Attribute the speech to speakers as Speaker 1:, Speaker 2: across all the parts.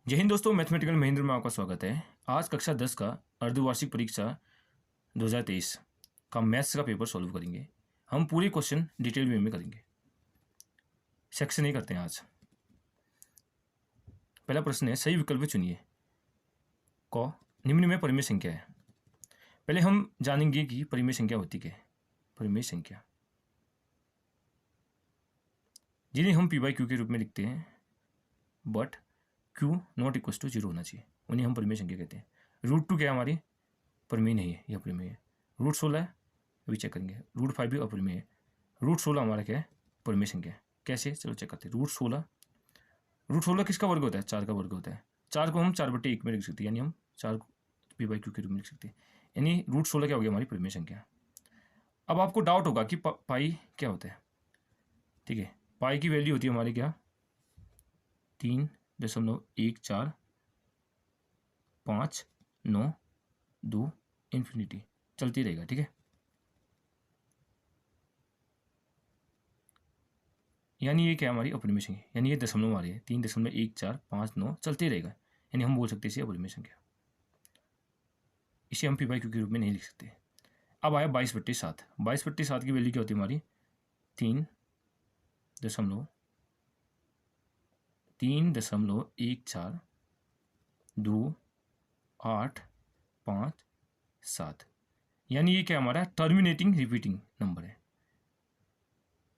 Speaker 1: जय हिंद दोस्तों, मैथमेटिकल महेंद्र में आपका स्वागत है। आज कक्षा 10 का अर्धवार्षिक परीक्षा 2023 का मैथ्स का पेपर सॉल्व करेंगे। हम पूरे क्वेश्चन डिटेल वे में करेंगे, सेक्शन नहीं करते हैं आज। पहला प्रश्न है, सही विकल्प चुनिए। क निम्न में परिमेय संख्या है। पहले हम जानेंगे कि परिमेय संख्या होती क्या है। परिमेय संख्या जिन्हें हम p/q के रूप में लिखते हैं, but q not equal to 0 होना चाहिए, उन्हें हम परिमेय संख्या कहते हैं। √2 क्या है हमारी? परिमेय नहीं है, यह परिमेय है। √16 है, अभी चेक करेंगे। √5 भी अपरिमेय है। √16 हमारा क्या है? परिमेय संख्या है। कैसे? चलो चेक करते हैं। √16 किसका वर्ग होता है? 4 का वर्ग होता है। 4 को हम 4/1 में लिख सकते हैं, यानी हम 4 p/q के रूप में लिख सकते हैं। यानी √16 क्या हो गया? हमारी परिमेय संख्या। अब आपको डाउट होगा कि पाई क्या होता है। ठीक है, पाई की वैल्यू होती है हमारी क्या? 3.14592 इन्फिनिटी, चलती रहेगा। ठीक है, यानी ये क्या हमारी अपरिमेय संख्या, यानी ये दशमलव हमारी है 3.1459 चलते रहेगा, यानी हम बोल सकते हैं इसे अपरिमेय संख्या। इसे हम p/q के रूप में नहीं लिख सकते। अब आया 22/7। 22/7 की वैल्यू क्या होती है हमारी? 3.1428557, यानी ये क्या हमारा टर्मिनेटिंग रिपीटिंग नंबर है।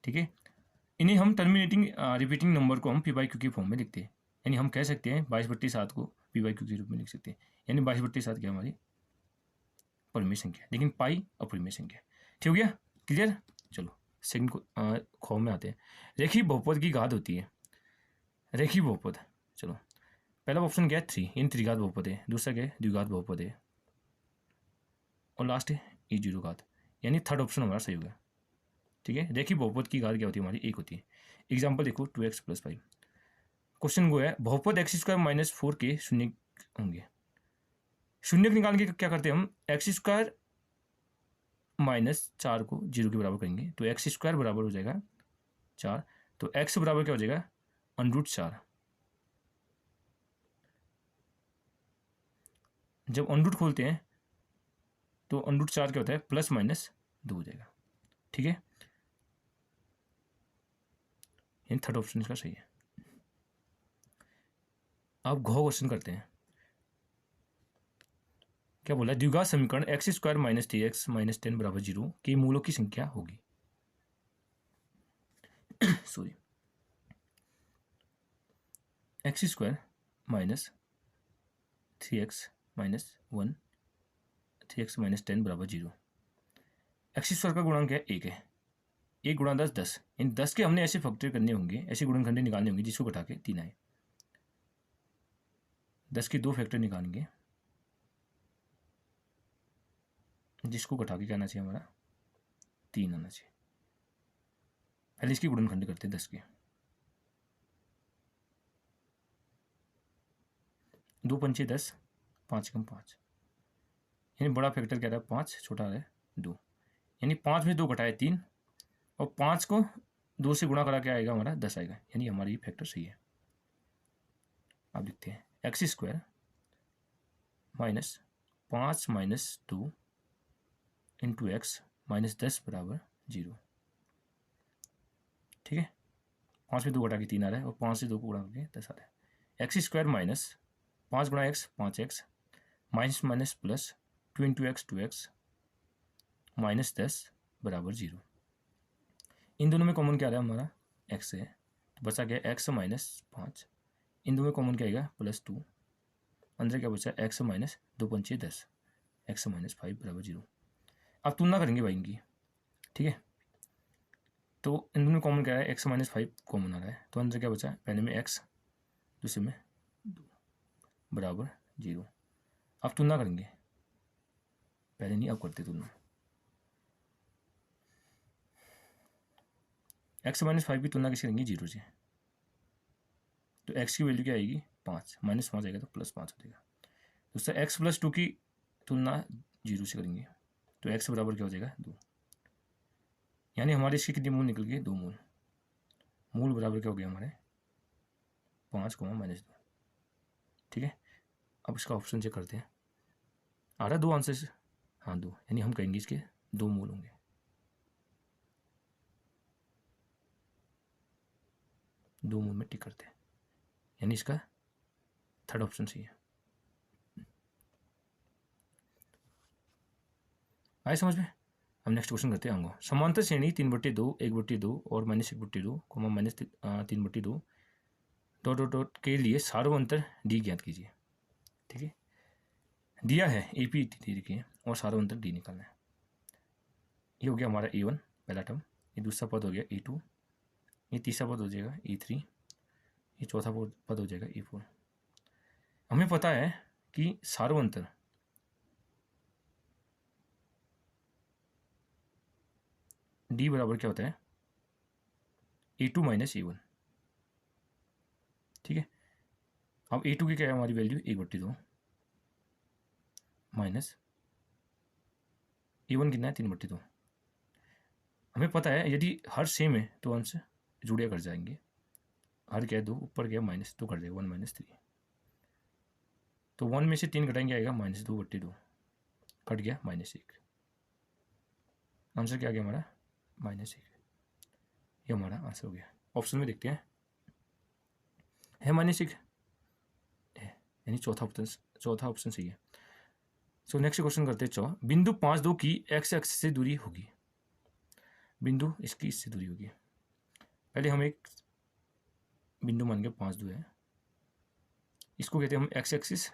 Speaker 1: ठीक है, इन्हें हम टर्मिनेटिंग रिपीटिंग नंबर को हम p/q के फॉर्म में लिखते हैं, यानी हम कह सकते हैं 22/7 को p/q के रूप में लिख सकते हैं। यानी 22/7 क्या हमारी परिमेय संख्या, लेकिन पाई अपरिमेय संख्या। ठीक हो गया? क्लियर? चलो सेकंड खो में आते हैं। रेखीय बहुपद की घात होती है। रेखीय बहुपद, चलो पहला ऑप्शन क्या है? 3, इन त्रिघात बहुपद है। दूसरा क्या है? द्विघात बहुपद है। और लास्ट है e0 घात, यानी थर्ड ऑप्शन हमारा सही होगा। ठीक है, रेखीय बहुपद की घात क्या होती है हमारी? 1 होती है। एग्जाम्पल देखो, 2x + 5। क्वेश्चन वो है, बहुपद x² - 4 के शून्य होंगे। शून्य निकालने के क्या करते हैं हम? x² - 4 को 0 के बराबर करेंगे, तो x² बराबर हो जाएगा 4। तो x बराबर क्या हो जाएगा? √4। जब √ खोलते हैं तो √4 क्या होता है? +-2 हो जाएगा। ठीक है, यानी थर्ड ऑप्शन इसका सही है। अब घ क्वेश्चन करते हैं। क्या बोला? द्विघात समीकरण x² - 3x - 10 = 0 के मूलों की संख्या होगी। Sorry, x² - 3x - 1 3x - 10 = 0। x² का गुणांक है 1 है। 1 × 10 10, इन 10 के हमने ऐसे फैक्टर करने होंगे, ऐसे गुणनखंड निकालने होंगे जिसको घटा के 3 आए। 10 के 2 फैक्टर निकालेंगे, जिसको घटा के क्या आना चाहिए हमारा? 3 आना चाहिए। पहले इसकी गुणनखंड करते हैं 10 के। 2 पंचे 10, 5 × 5, यानी बड़ा फैक्टर क्या रहा है? 5, छोटा आ रहा है 2, यानी 5 में 2 घटाए 3, और 5 को 2 से गुणा करा के आएगा हमारा 10 आएगा, यानी हमारा ये फैक्टर सही है। अब लिखते हैं x² - 5 - 2 × x - 10 = 0। ठीक है, 5 में 2 घटा के 3 आ रहा है, और 5 से 2 को गुणा करके 10 आ रहा है। x² - 5 × x 5x, minus minus plus 2 × x 2x, -10 = 0। इन दोनों में कॉमन क्या आ रहा है हमारा? x है, तो बचा गया x - 5। इन दोनों में कॉमन क्या आएगा? +2। अंदर क्या बचा? x - 2 पंचे 10, x - 5 = 0। अब तुलना करेंगे भाई इनकी। ठीक है, तो इन दोनों में कॉमन क्या है? x - 5 कॉमन आ रहा है, तो अंदर क्या बचा? पहले में x, दूसरे में 2 = 0। अब तुलना करेंगे, पहले नहीं अब करते तुलना। x - 5 की तुलना किससे करेंगे? 0 से। तो x की वैल्यू क्या आएगी? 5, -5 आएगा तो +5 हो जाएगा। दूसरा x + 2 की तुलना 0 से करेंगे, तो x बराबर क्या हो जाएगा? 2, यानी हमारे इसके कितने मूल निकल गए? 2 मूल। मूल बराबर क्या हो गया हमारे? 5, -2। ठीक है, अब इसका ऑप्शन चेक करते हैं। आ रहा 2 आंसर, हाँ 2, यानी हम कहेंगे इसके 2 मूल होंगे। 2 मूल में टिक करते हैं, यानी इसका थर्ड ऑप्शन सही है। आए समझ में? हम नेक्स्ट क्वेश्चन करते हैं। आंगो समांतर श्रेणी 3/2, 1/2 और -1/2, -3/2 डॉट डॉट डॉट के लिए सार्व अंतर डी ज्ञात कीजिए। ठीक है, दिया है ए पी टी और सार्व अंतर डी निकालना है। ये हो गया हमारा A1 पहला टर्म, ये दूसरा पद हो गया A2, ये तीसरा पद हो जाएगा A3, ये चौथा पद हो जाएगा A4। हमें पता है कि सार्व अंतर डी बराबर क्या होता है, A2 - A1। ठीक है, अब A2 की क्या है हमारी वैल्यू 1/2 माइनस A1 कितना है 3/2। हमें पता है यदि हर सेम है तो अंश जुड़े कर जाएंगे। हर क्या है 2, ऊपर गया -2 कर जाएगा 1 - 3, तो 1 में से 3 घटाएंगे आएगा -2/2, कट गया -1। आंसर क्या आ गया हमारा -1। ये हमारा आंसर हो गया। ऑप्शन में देखते हैं, है -1 है, यानी चौथा ऑप्शन सही है। सो नेक्स्ट क्वेश्चन करते हैं। बिंदु 5, 2 की एक्स एक्सिस से दूरी होगी। बिंदु इसकी इससे दूरी होगी। पहले हम एक बिंदु मान के 5, 2 है, इसको कहते हैं हम एक्स एक्सिस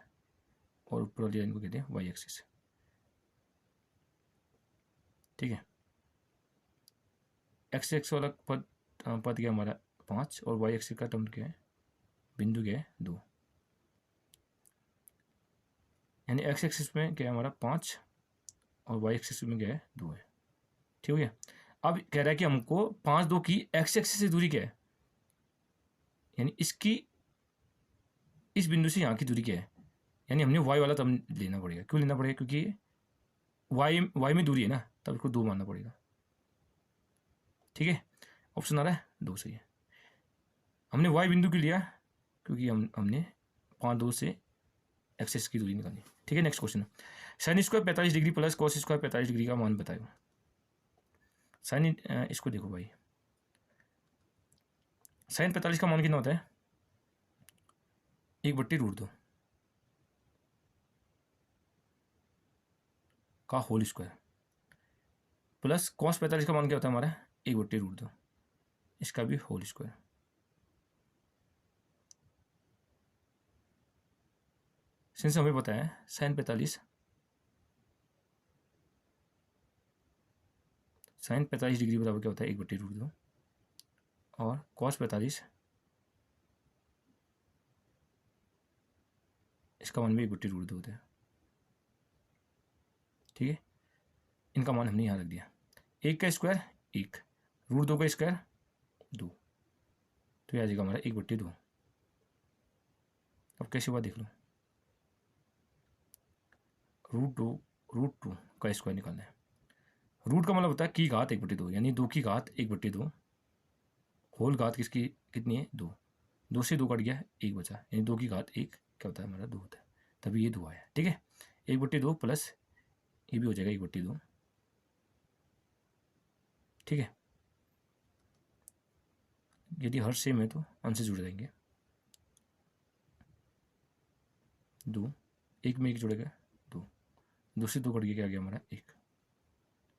Speaker 1: और ऊपर वाली लाइन को कहते हैं वाई एक्सिस। ठीक है, एक्स एक्स वाला पद क्या हमारा 5 और वाई एक्सिस का टर्म क्या है, बिंदु क्या है 2, यानी एक्स एक्सिस में क्या है हमारा 5 और वाई एक्सिस में क्या है 2 है। ठीक है, अब कह रहा है कि हमको 5, 2 की एक्स एक्सिस से दूरी क्या है, यानी इसकी इस बिंदु से यहाँ की दूरी क्या है, यानी हमने वाई वाला टर्म लेना पड़ेगा। क्यों लेना पड़ेगा, क्योंकि वाई में दूरी है ना, तब इसको 2 मानना पड़ेगा। ठीक है, ऑप्शन आ रहा है 2 सही है। हमने वाई बिंदु की लिया क्योंकि हमने 5, 2 से एक्सिस की दूरी निकाली। ठीक है, next question, sine square 45 degree plus cos square 45 degree का मान बताओ। साइन इसको देखो भाई, साइन 45 का मान कितना होता है, 1/√2 का होल स्क्वायर, प्लस कॉस 45 का मान क्या होता है हमारा 1/√2 इसका भी होल स्क्वायर। सिंस हमें पता है साइन 45 डिग्री बराबर क्या होता है 1/√2 और कॉस 45 इसका मान भी 1/√2 होता है। ठीक है, इनका मान हमने यहाँ रख दिया। 1 का स्क्वायर 1, √2 का स्क्वायर 2, तो ये आ जाएगा हमारा 1/2। अब कैसे हुआ देख लो, √2 का स्क्वायर निकालना है। रूट का मतलब होता है की घात 1/2, यानी 2 की घात 1/2, होल घात किसकी कितनी है 2, 2 से 2 कट गया 1 बचा, यानी 2 की घात 1 क्या होता है हमारा 2 होता है, तभी ये 2 आया। ठीक है, 1/2 प्लस ये भी हो जाएगा 1/2। ठीक है, यदि हर सेम है तो अंश से जुड़ जाएंगे, 2, 1 में 1 जुड़ेगा 2, 2 से 2 कट गया क्या आ गया हमारा 1,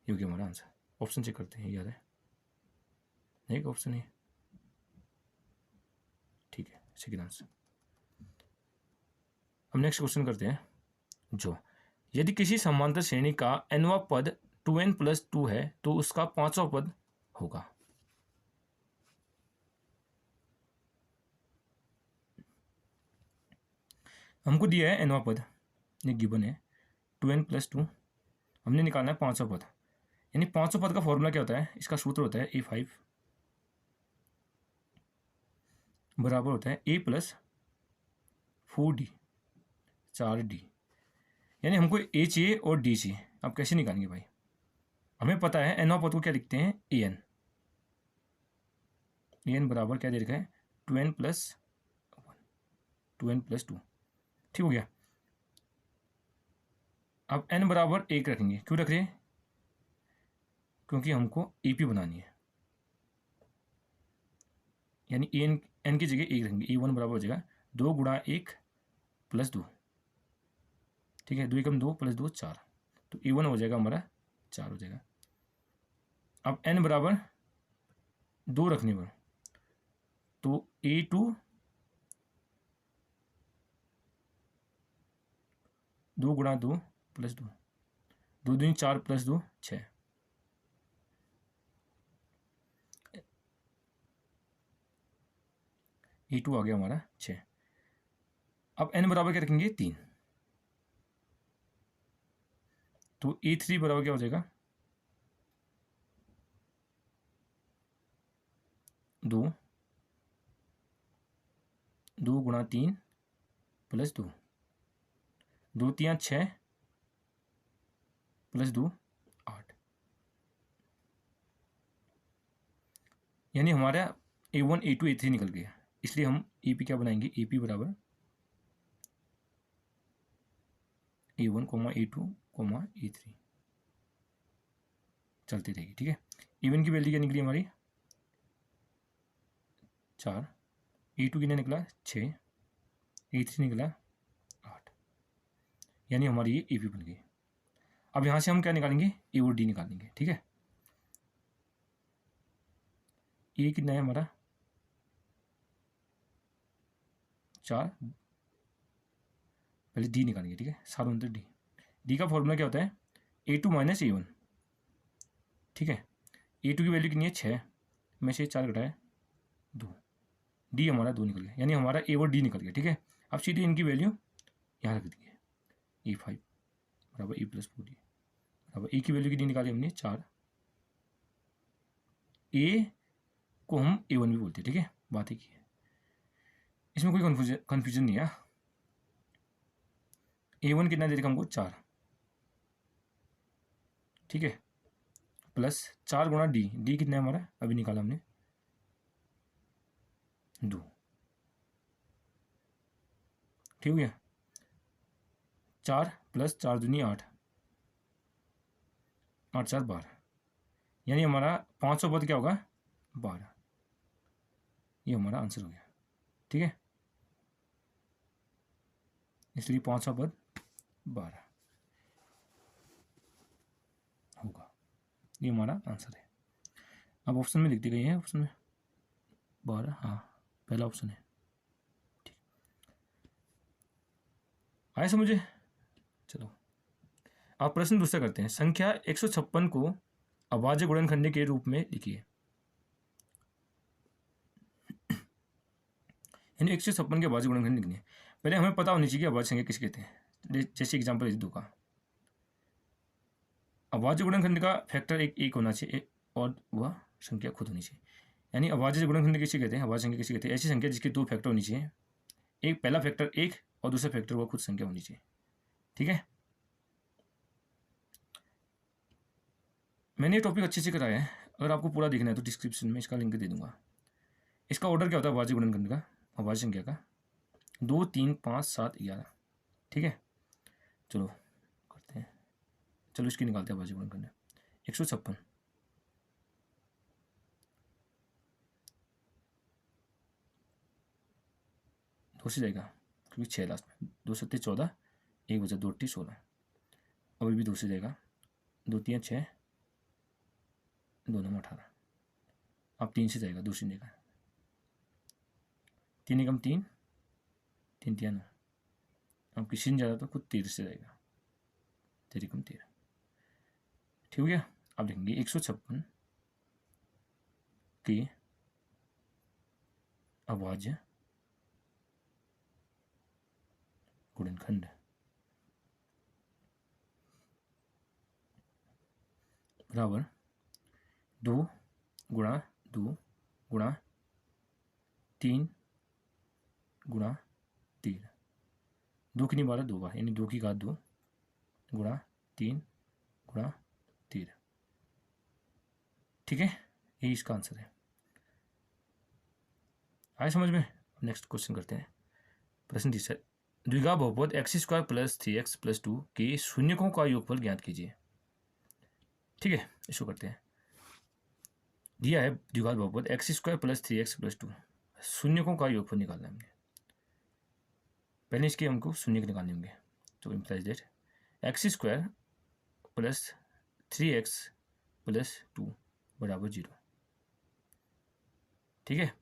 Speaker 1: ये हो गया हमारा आंसर। ऑप्शन चेक करते हैं, याद है एक ऑप्शन है। ठीक है, सेकेंड आंसर। हम नेक्स्ट क्वेश्चन करते हैं। जो यदि किसी समांतर श्रेणी का nवां पद 2n+2 है तो उसका 5वां पद होगा। हमको दिया है nवां पद, ये गिवन है 2n+2, हमने निकालना है 5वां पद, यानी 5वां पद का फॉर्मूला क्या होता है, इसका सूत्र होता है A5 बराबर होता है A + 4D 4D, यानी हमको A चाहिए और D चाहिए। अब कैसे निकालेंगे भाई, हमें पता है nवां पद को क्या लिखते हैं an बराबर क्या दे रखा है 2n+1 2n+2, ठीक हो गया। अब n बराबर 1 रखेंगे, क्यों रख रहे हैं? क्योंकि हमको AP बनानी है, यानी n की जगह 1 रखेंगे। A1 बराबर हो जाएगा 2 गुणा 1 प्लस 2, ठीक है, 2 एकम 2 प्लस 2 4, तो A1 हो जाएगा हमारा 4 हो जाएगा। अब n बराबर 2 रखने पर तो A2 2 गुणा 2 प्लस 2, 2 दूनी 4 प्लस 2 6, A2 आ गया हमारा 6। अब n बराबर क्या रखेंगे? 3, तो A3 बराबर क्या हो जाएगा? 2 2 गुणा 3 प्लस 2, 2 3 6 प्लस 2 8, यानी हमारा A1 A2 A3 निकल गया। इसलिए हम AP क्या बनाएंगे? AP बराबर A1 A2 A3 चलती रहेगी, ठीक है। A1 की वैल्यू क्या निकली हमारी? 4, A2 कितना निकला? 6, A3 निकला 8, यानी हमारी ये AP बन गई। अब यहाँ से हम क्या निकालेंगे? A और D निकालेंगे, ठीक है। A कितना है हमारा? 4, पहले D निकालेंगे, ठीक है, 7 अंतर D का फॉर्मूला क्या होता है? A2 माइनस A1, ठीक है। A2 की वैल्यू कितनी है? 6 में से 4 घटाए 2, D हमारा 2 निकल गया, यानी हमारा A और D निकल गया, ठीक है। अब सीधे इनकी वैल्यू यहाँ रख दी है, A5 बराबर A प्लस 4D बराबर A की वैल्यू कितनी निकाली हमने? 4, A को हम A1 भी बोलते हैं, ठीक है, बात ही की है, इसमें कोई कन्फ्यूजन नहीं है। A1 कितना दे देगा हमको? 4, ठीक है, प्लस 4 गुणा D कितना है हमारा? अभी निकाला हमने 2, ठीक हो गया। 4 प्लस 4 दूनी 8, 8 4 12, यानी हमारा 500 पद क्या होगा? 12, ये हमारा आंसर हो गया, ठीक है। इसलिए 500 पद 12 होगा, ये हमारा आंसर है। अब ऑप्शन में लिख दी गई है, ऑप्शन में 12, हाँ पहला ऑप्शन है, ठीक। आया समझे? चलो आप प्रश्न दूसरा करते हैं। संख्या 156 को अभाज्य गुणनखंड के रूप में लिखिए। यानी 156 के अभाज्य गुणनखंड लिखने हैं। पहले हमें पता होनी चाहिए कि अभाज्य संख्या किसे कहते हैं। जैसे एग्जाम्पल दो का अभाज्य गुणनखंड का फैक्टर एक होना चाहिए और वह संख्या खुद होनी चाहिए। यानी अभाज्य गुणनखंड किसे कहते हैं? अभाज्य संख्या किसे कहते हैं? ऐसी संख्या जिसके दो फैक्टर होनी चाहिए, एक पहला फैक्टर 1 और दूसरा फैक्टर वह खुद संख्या होनी चाहिए, ठीक है। मैंने ये टॉपिक अच्छे से कराया है, अगर आपको पूरा देखना है तो डिस्क्रिप्शन में इसका लिंक दे दूंगा। इसका ऑर्डर क्या होता है अभाज्य गुणनखंड का, अभाज्य संख्या का? 2 3 5 7 11, ठीक है। चलो करते हैं, चलो इसकी निकालते हैं अभाज्य गुणनखंड। 156 2 से जाएगा क्योंकि 6 लास्ट में, 2 7 14, 1 बचा 2 8 16, अभी भी 2 से जाएगा, 2 3 6, 2 9 18, अब 3 से जाएगा, 2 से जाएगा, 3 एकम 3, 3 3 9, अब किसी ने ज़्यादा तो खुद 13 से जाएगा, 13 एकम 13, ठीक हो गया। अब देखेंगे 156 के अभाज्य गुणनखंड बराबर 2 गुणा 2 गुणा 3 गुणा 3, 2 कितनी बार है? 2 बार, यानी 2 की घात 2 गुणा 3 गुणा 13, ठीक है, यही इसका आंसर है। आए समझ में? नेक्स्ट क्वेश्चन करते हैं, प्रश्न तीसरा द्विघात बहुपद x square plus 3x plus 2 के शून्यकों का योगफल ज्ञात कीजिए। ठीक है, इसको करते हैं। दिया है द्विघात बहुपद x square plus 3x plus 2, शून्यकों का योगफल निकालना है हमने। पहले इसके हमको शून्य निकालने होंगे, तो implies that x square plus 3x plus 2 बराबर 0। ठीक है,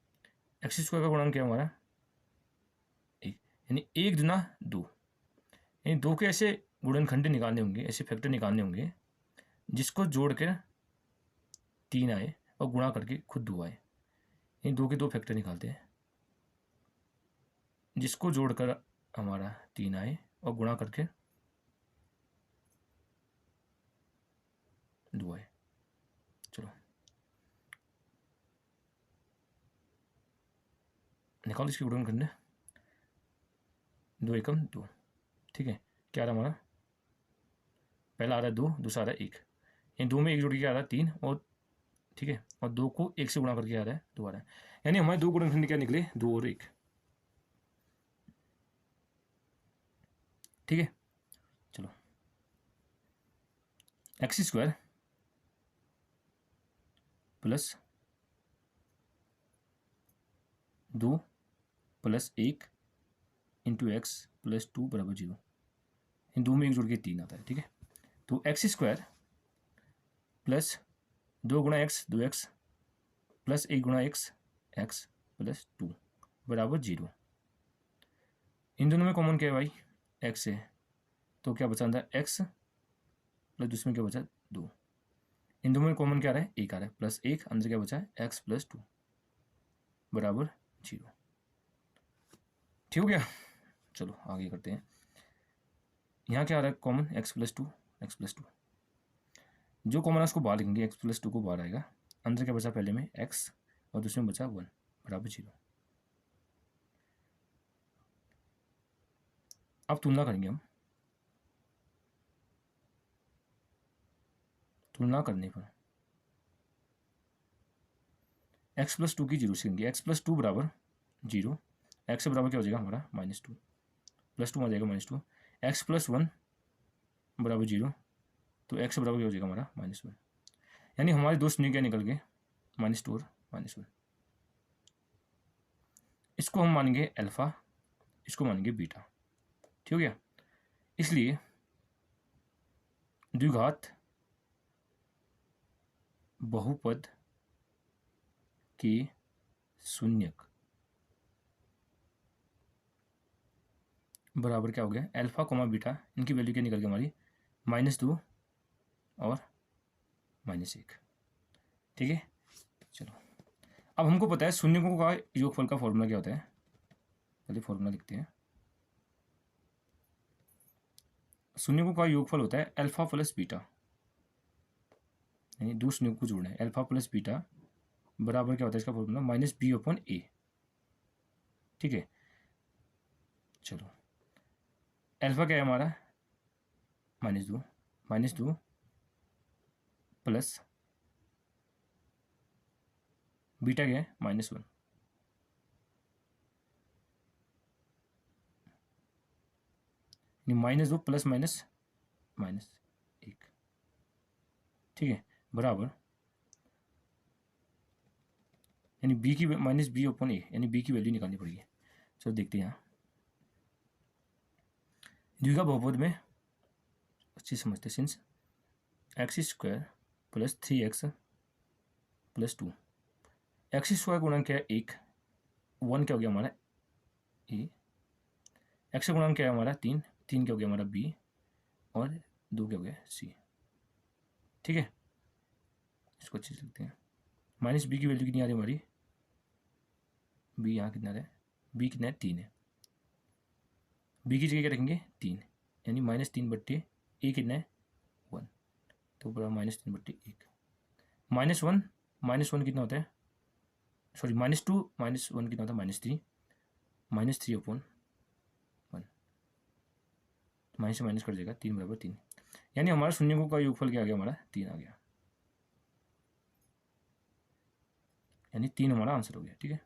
Speaker 1: एक्स स्क्वायर का गुणांक क्या हमारा 1, यानी 1 दुना 2, यानी 2 के ऐसे गुणनखंड निकालने होंगे, ऐसे फैक्टर निकालने होंगे जिसको जोड़ कर 3 आए और गुणा करके खुद 2 आए। यानी 2 के 2 फैक्टर निकालते हैं, जिसको जोड़कर हमारा 3 आए और गुणा करके 2 आए। चलो निकालो इसकी गुणनखंड, 2 एकम 2। ठीक है, क्या आ रहा हमारा, पहला आ रहा है 2, दूसरा आ रहा है 1, यानी 2 में 1 जोड़ के आ रहा है 3, और ठीक है, और 2 को 1 से गुणा करके आ रहा है 2 आ रहा है, यानी हमारे 2 गुणनखंड क्या निकले, 2 और 1। ठीक है, चलो x square plus 2 plus 1 into x plus 2 बराबर 0। इन 2 में 1 जोड़ के 3 आता है। ठीक है, तो एक्स स्क्वायर प्लस 2 गुणा एक्स 2x प्लस 1 गुणा एक्स एक्स प्लस 2 बराबर 0। इन दोनों में कॉमन क्या है भाई, एक्स है, तो क्या बचा अंदर एक्स प्लस दूसरे में क्या बचा 2। इन दोनों में कॉमन क्या आ रहा है, 1 आ रहा है, प्लस 1 अंदर क्या बचा है एक्स प्लस 2 बराबर 0। ठीक हो गया, चलो आगे करते हैं। यहाँ क्या आ रहा है common, x plus 2 x plus 2, जो कॉमन है उसको बाहर लिखेंगे, एक्स प्लस 2 को बाहर आएगा, अंदर क्या बचा पहले में एक्स और दूसरे में बचा 1 बराबर 0। अब तुलना करेंगे हम, तुलना करने पर एक्स प्लस 2 की 0 से लेंगे, एक्स प्लस 2 बराबर 0, एक्स से बराबर क्या हो जाएगा हमारा -2, प्लस 2 आ जाएगा -2, एक्स प्लस 1 बराबर 0, तो एक्स से बराबर क्या हो जाएगा हमारा -1, यानी हमारे दो शून्य क्या निकल गए, -2 और -1। इसको हम मानेंगे अल्फा, इसको मानेंगे बीटा। ठीक हो गया, इसलिए द्विघात बहुपद के शून्यक बराबर क्या हो गया, अल्फा कोमा बीटा, इनकी वैल्यू क्या निकल गई हमारी -2 और -1। ठीक है, चलो अब हमको पता है शून्यकों का योगफल का फॉर्मूला क्या होता है, पहले फॉर्मूला लिखते हैं। शून्यकों का योगफल होता है अल्फा प्लस बीटा, यानी दो शून्यों को जोड़ना है, अल्फा प्लस बीटा बराबर क्या होता है इसका फॉर्मूला -b/a। ठीक है, चलो अल्फा क्या है हमारा -2 प्लस बीटा क्या है -1, -2 प्लस -1। ठीक है, बराबर यानी b की -b/a, यानी b की वैल्यू निकालनी पड़ेगी। चलो देखते हैं यहाँ द्विघात बहुपद में अच्छी समझते, since x square plus 3x plus 2, x square गुणा क्या है 1, 1 क्या हो गया हमारा a, एक्स का गुणांक क्या है हमारा 3, 3 क्या हो गया हमारा b, और 2 क्या हो गया c। ठीक है, इसको अच्छे से लिखते हैं। -b की वैल्यू कितनी आ रही है हमारी, b यहाँ कितना है, b कितना है 3 है, b की जगह क्या रखेंगे 3, यानी -3/a कितना है 1, तो बड़ा -3/1, -1 कितना होता है, सॉरी -2 -1 कितना होता है -3/1, माइनस से माइनस कट जाएगा, 3 बराबर 3, यानी हमारा शून्यकों का योगफल क्या आ गया हमारा 3 आ गया, यानी 3 हमारा आंसर हो गया। ठीक है।